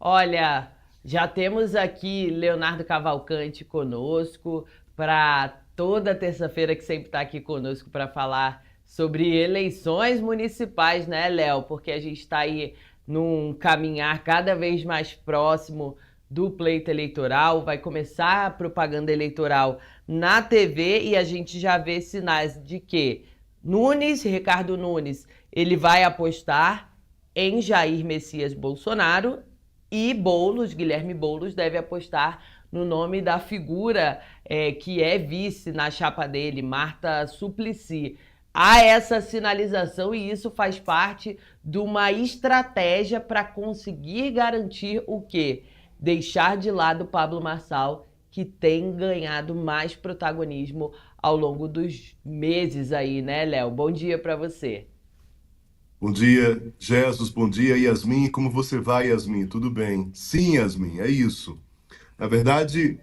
Olha, já temos aqui Leonardo Cavalcante conosco para toda terça-feira que sempre está aqui conosco para falar sobre eleições municipais, né, Léo? Porque a gente está aí num caminhar cada vez mais próximo do pleito eleitoral, vai começar a propaganda eleitoral na TV e a gente já vê sinais de que Ricardo Nunes, ele vai apostar em Jair Messias Bolsonaro e Guilherme Boulos, deve apostar no nome da figura que é vice na chapa dele, Marta Suplicy. Há essa sinalização e isso faz parte de uma estratégia para conseguir garantir o quê? Deixar de lado Pablo Marçal, que tem ganhado mais protagonismo ao longo dos meses aí, né, Léo? Bom dia para você. Bom dia, Jesus. Bom dia, Yasmin. Como você vai, Yasmin? Tudo bem? Sim, Yasmin, é isso. Na verdade,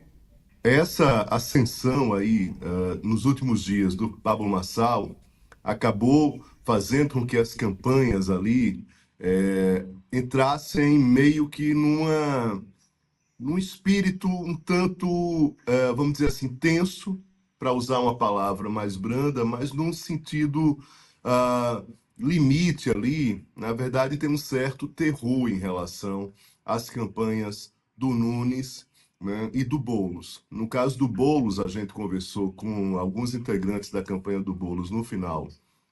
essa ascensão aí, nos últimos dias do Pablo Marçal acabou fazendo com que as campanhas ali entrassem meio que num espírito um tanto, vamos dizer assim, tenso, para usar uma palavra mais branda, mas num sentido ah, limite ali. Na verdade, tem um certo terror em relação às campanhas do Nunes, né, e do Boulos. No caso do Boulos, a gente conversou com alguns integrantes da campanha do Boulos no final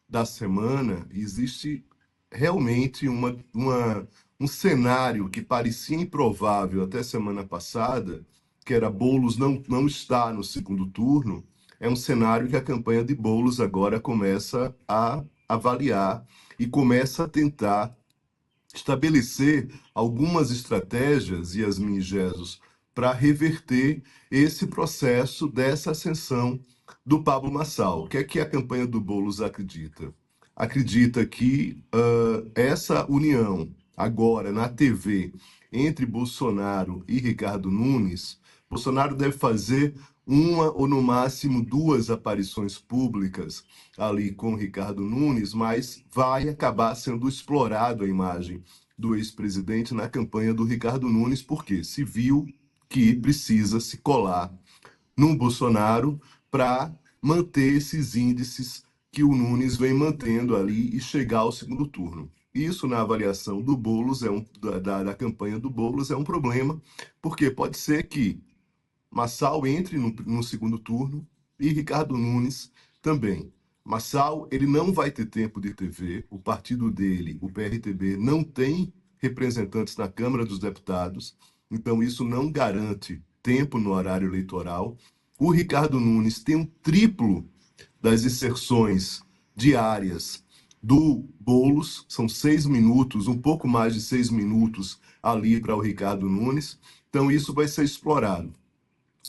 da semana. Existe realmente um cenário que parecia improvável até semana passada, que era Boulos não estar no segundo turno. É um cenário que a campanha de Boulos agora começa a avaliar e começa a tentar estabelecer algumas estratégias, Yasmin e Jesus, para reverter esse processo dessa ascensão do Pablo Marçal. O que é que a campanha do Boulos acredita? Acredita que essa união agora na TV entre Bolsonaro e Ricardo Nunes, Bolsonaro deve fazer uma ou no máximo duas aparições públicas ali com o Ricardo Nunes, mas vai acabar sendo explorado a imagem do ex-presidente na campanha do Ricardo Nunes, porque se viu que precisa se colar no Bolsonaro para manter esses índices que o Nunes vem mantendo ali e chegar ao segundo turno. Isso, na avaliação do Boulos, da campanha do Boulos, é um problema, porque pode ser que Marçal entre no segundo turno e Ricardo Nunes também. Marçal, ele não vai ter tempo de TV, o partido dele, o PRTB, não tem representantes na Câmara dos Deputados, então isso não garante tempo no horário eleitoral. O Ricardo Nunes tem um triplo das inserções diárias do Boulos, são 6 minutos, um pouco mais de 6 minutos ali para o Ricardo Nunes, então isso vai ser explorado.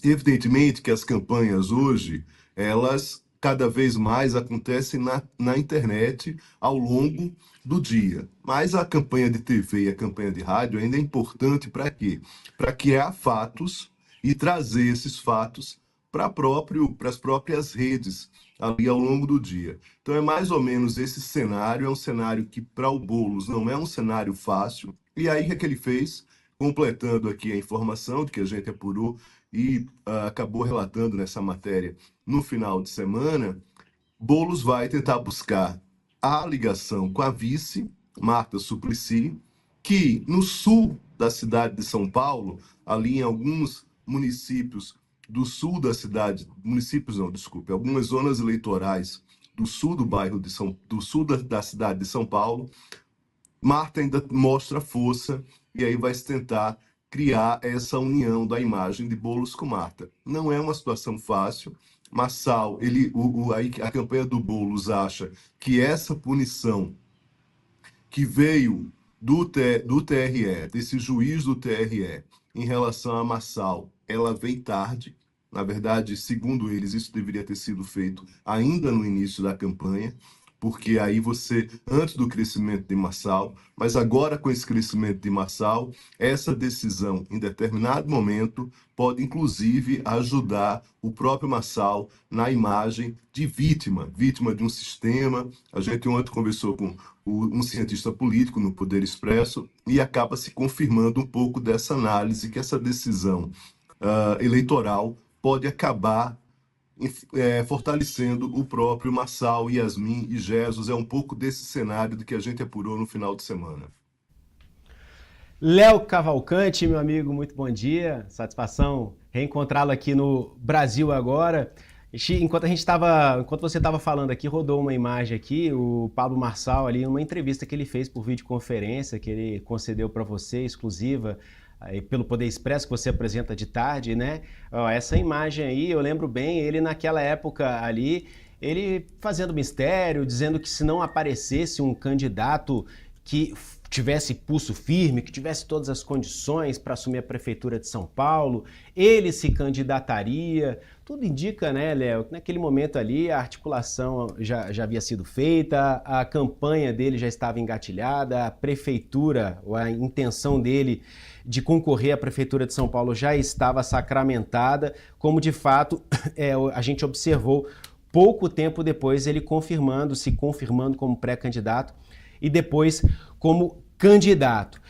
Evidentemente que as campanhas hoje, elas cada vez mais acontecem na internet ao longo do dia. Mas a campanha de TV e a campanha de rádio ainda é importante para quê? Para criar fatos e trazer esses fatos para as próprias redes ali ao longo do dia. Então é mais ou menos esse cenário, é um cenário que para o Boulos não é um cenário fácil. E aí o que ele fez? Completando aqui a informação de que a gente apurou e acabou relatando nessa matéria no final de semana, Boulos vai tentar buscar a ligação com a vice, Marta Suplicy, que no sul da cidade de São Paulo, ali em alguns municípios do sul da cidade, municípios não, desculpe, algumas zonas eleitorais do sul do bairro do sul da cidade de São Paulo, Marta ainda mostra força e aí vai se tentar criar essa união da imagem de Boulos com Marta. Não é uma situação fácil. Marçal, a campanha do Boulos acha que essa punição que veio do TRE, desse juiz do TRE, em relação a Marçal, ela vem tarde. Na verdade, segundo eles, isso deveria ter sido feito ainda no início da campanha, porque aí você, antes do crescimento de Marçal, mas agora com esse crescimento de Marçal, essa decisão, em determinado momento, pode inclusive ajudar o próprio Marçal na imagem de vítima, vítima de um sistema. A gente ontem conversou com um cientista político no Poder Expresso e acaba se confirmando um pouco dessa análise, que essa decisão eleitoral pode acabar fortalecendo o próprio Marçal, Yasmin e Jesus. É um pouco desse cenário do que a gente apurou no final de semana. Léo Cavalcante, meu amigo, muito bom dia. Satisfação reencontrá-lo aqui no Brasil agora. Enquanto você estava falando aqui, rodou uma imagem aqui, o Pablo Marçal ali, uma entrevista que ele fez por videoconferência, que ele concedeu para você, exclusiva, aí, pelo Poder Expresso, que você apresenta de tarde, né? Ó, essa imagem aí, eu lembro bem, ele naquela época ali, ele fazendo mistério, dizendo que se não aparecesse um candidato que tivesse pulso firme, que tivesse todas as condições para assumir a prefeitura de São Paulo, ele se candidataria. Tudo indica, né, Léo, que naquele momento ali a articulação já havia sido feita, a campanha dele já estava engatilhada, a prefeitura, ou a intenção dele de concorrer à prefeitura de São Paulo já estava sacramentada, como de fato a gente observou pouco tempo depois ele se confirmando como pré-candidato e depois como candidato.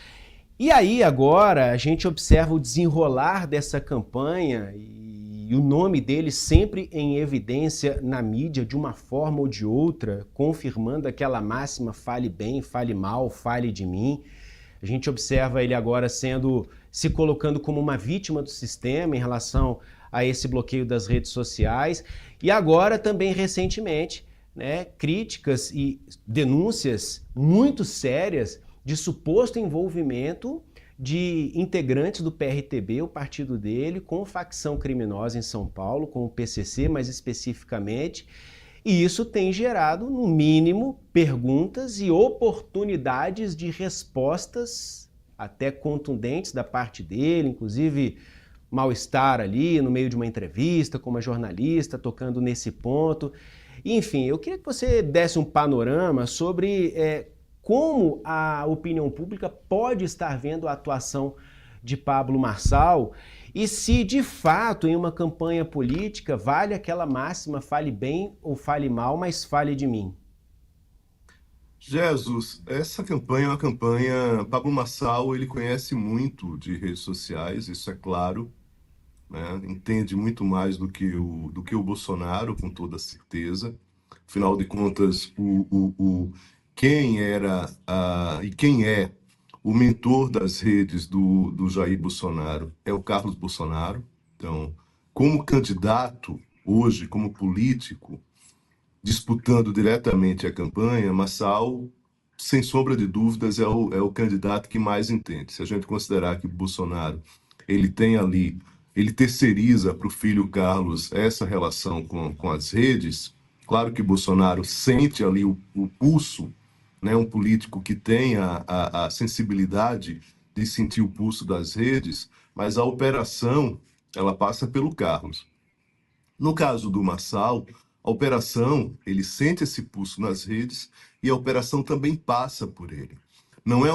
E aí agora a gente observa o desenrolar dessa campanha e o nome dele sempre em evidência na mídia de uma forma ou de outra, confirmando aquela máxima: fale bem, fale mal, fale de mim. A gente observa ele agora se colocando como uma vítima do sistema em relação a esse bloqueio das redes sociais e agora também recentemente, né, críticas e denúncias muito sérias de suposto envolvimento de integrantes do PRTB, o partido dele, com facção criminosa em São Paulo, com o PCC mais especificamente, e isso tem gerado, no mínimo, perguntas e oportunidades de respostas até contundentes da parte dele, inclusive mal-estar ali no meio de uma entrevista com uma jornalista tocando nesse ponto. Enfim, eu queria que você desse um panorama sobre como a opinião pública pode estar vendo a atuação de Pablo Marçal e se, de fato, em uma campanha política, vale aquela máxima: fale bem ou fale mal, mas fale de mim. Jesus, essa campanha é uma campanha... Pablo Marçal, ele conhece muito de redes sociais, isso é claro, né? Entende muito mais do que o Bolsonaro, com toda certeza. Afinal de contas, quem era e quem é o mentor das redes do Jair Bolsonaro é o Carlos Bolsonaro. Então, como candidato, hoje, como político, disputando diretamente a campanha, Marçal, sem sombra de dúvidas, é o candidato que mais entende. Se a gente considerar que o Bolsonaro, ele tem ali, ele terceiriza para o filho Carlos essa relação com as redes, claro que Bolsonaro sente ali o pulso, né, um político que tem a sensibilidade de sentir o pulso das redes, mas a operação, ela passa pelo Carlos. No caso do Marçal, a operação, ele sente esse pulso nas redes e a operação também passa por ele. Não é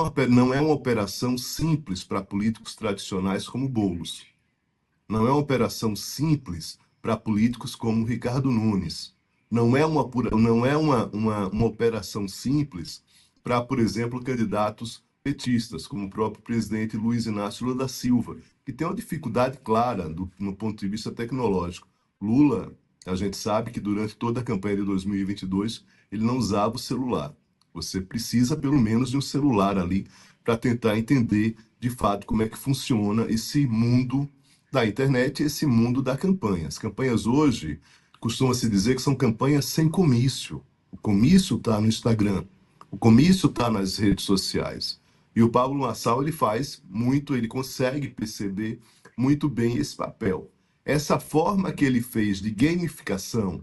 uma operação simples para políticos tradicionais como Boulos. Não é uma operação simples para políticos como Ricardo Nunes. Não é uma operação simples para, por exemplo, candidatos petistas, como o próprio presidente Luiz Inácio Lula da Silva, que tem uma dificuldade clara no ponto de vista tecnológico. Lula, a gente sabe que durante toda a campanha de 2022, ele não usava o celular. Você precisa, pelo menos, de um celular ali para tentar entender, de fato, como é que funciona esse mundo da internet, esse mundo da campanha. As campanhas hoje, costuma-se dizer que são campanhas sem comício. O comício está no Instagram, o comício está nas redes sociais. E o Pablo Marçal, ele faz muito, ele consegue perceber muito bem esse papel. Essa forma que ele fez de gamificação,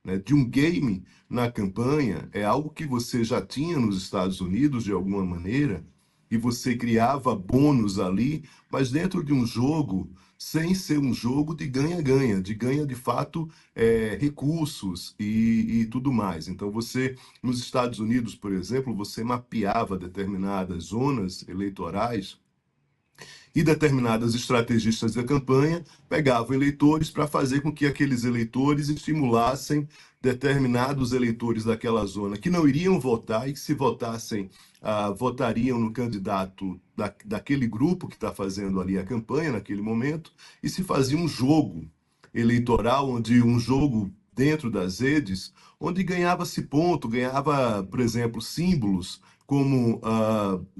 né, de um game na campanha, é algo que você já tinha nos Estados Unidos, de alguma maneira, e você criava bônus ali, mas dentro de um jogo sem ser um jogo de ganha-ganha, de ganha de fato recursos e tudo mais. Então você, nos Estados Unidos, por exemplo, você mapeava determinadas zonas eleitorais e determinadas estrategistas da campanha pegavam eleitores para fazer com que aqueles eleitores estimulassem determinados eleitores daquela zona que não iriam votar e que, se votassem, votariam no candidato daquele grupo que está fazendo ali a campanha naquele momento, e se fazia um jogo eleitoral, onde um jogo dentro das redes, onde ganhava-se ponto, ganhava, por exemplo, símbolos, como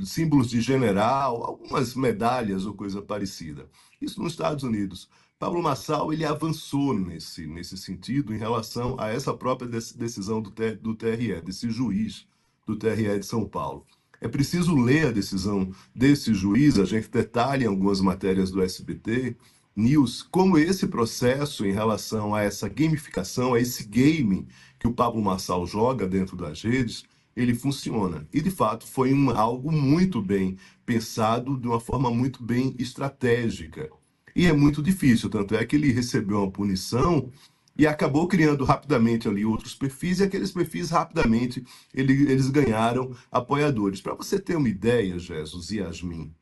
símbolos de general, algumas medalhas ou coisa parecida. Isso nos Estados Unidos. Pablo Marçal, ele avançou nesse sentido em relação a essa própria decisão do TRE, desse juiz do TRE de São Paulo. É preciso ler a decisão desse juiz, a gente detalha em algumas matérias do SBT News, como esse processo em relação a essa gamificação, a esse game que o Pablo Marçal joga dentro das redes, ele funciona. E, de fato, foi algo muito bem pensado, de uma forma muito bem estratégica. E é muito difícil, tanto é que ele recebeu uma punição e acabou criando rapidamente ali outros perfis, e aqueles perfis rapidamente eles ganharam apoiadores. Para você ter uma ideia, Jesus e Yasmin,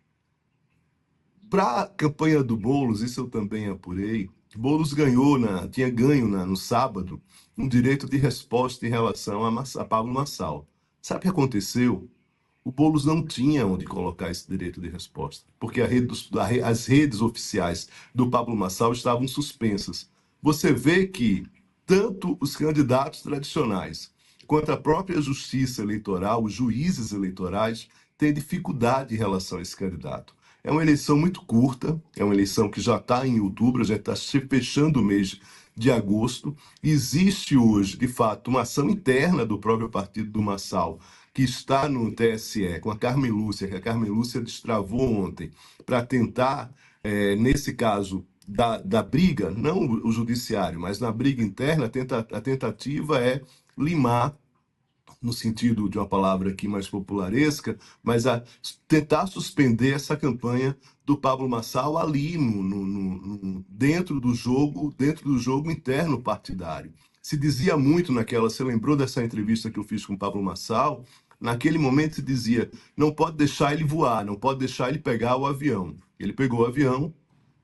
para a campanha do Boulos, isso eu também apurei, Boulos tinha ganho no sábado um direito de resposta em relação a Pablo Marçal. Sabe o que aconteceu? O Boulos não tinha onde colocar esse direito de resposta, porque as redes oficiais do Pablo Marçal estavam suspensas. Você vê que tanto os candidatos tradicionais quanto a própria justiça eleitoral, os juízes eleitorais, têm dificuldade em relação a esse candidato. É uma eleição muito curta, é uma eleição que já está em outubro, já está fechando o mês de agosto. Existe hoje, de fato, uma ação interna do próprio partido do Marçal, que está no TSE, com a Carmen Lúcia, que a Carmen Lúcia destravou ontem, para tentar, nesse caso da briga, não o judiciário, mas na briga interna, a tentativa é limar, no sentido de uma palavra aqui mais popularesca, mas tentar suspender essa campanha do Pablo Marçal ali dentro do jogo interno partidário. Se dizia muito você lembrou dessa entrevista que eu fiz com o Pablo Marçal? Naquele momento se dizia, não pode deixar ele voar, não pode deixar ele pegar o avião. Ele pegou o avião,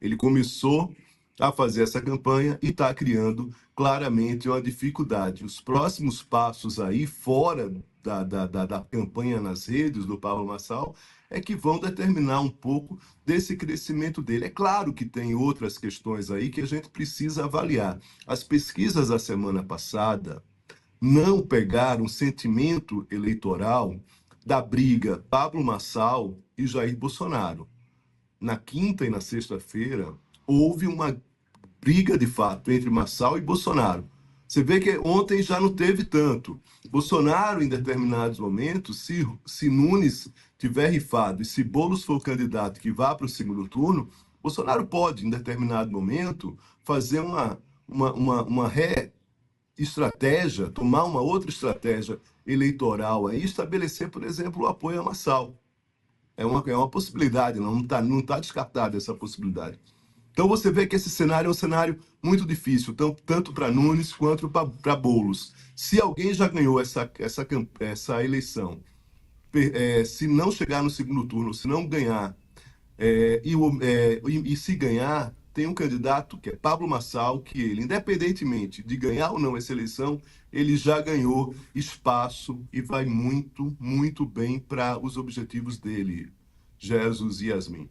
ele começou a fazer essa campanha e está criando claramente uma dificuldade. Os próximos passos aí, fora da campanha nas redes do Pablo Marçal, é que vão determinar um pouco desse crescimento dele. É claro que tem outras questões aí que a gente precisa avaliar. As pesquisas da semana passada não pegaram o sentimento eleitoral da briga Pablo Marçal e Jair Bolsonaro. Na quinta e na sexta-feira, houve uma briga, de fato, entre Marçal e Bolsonaro. Você vê que ontem já não teve tanto. Bolsonaro, em determinados momentos, se Nunes tiver rifado e se Boulos for o candidato que vá para o segundo turno, Bolsonaro pode, em determinado momento, fazer uma estratégia, tomar uma outra estratégia eleitoral aí, estabelecer, por exemplo, o apoio a Marçal. É uma possibilidade, não tá descartada essa possibilidade. Então você vê que esse cenário é um cenário muito difícil, tanto para Nunes quanto para Boulos. Se alguém já ganhou essa eleição, se não chegar no segundo turno, se não ganhar, e se ganhar, tem um candidato que é Pablo Marçal, que ele, independentemente de ganhar ou não essa eleição, ele já ganhou espaço e vai muito, muito bem para os objetivos dele, Jesus e Yasmin.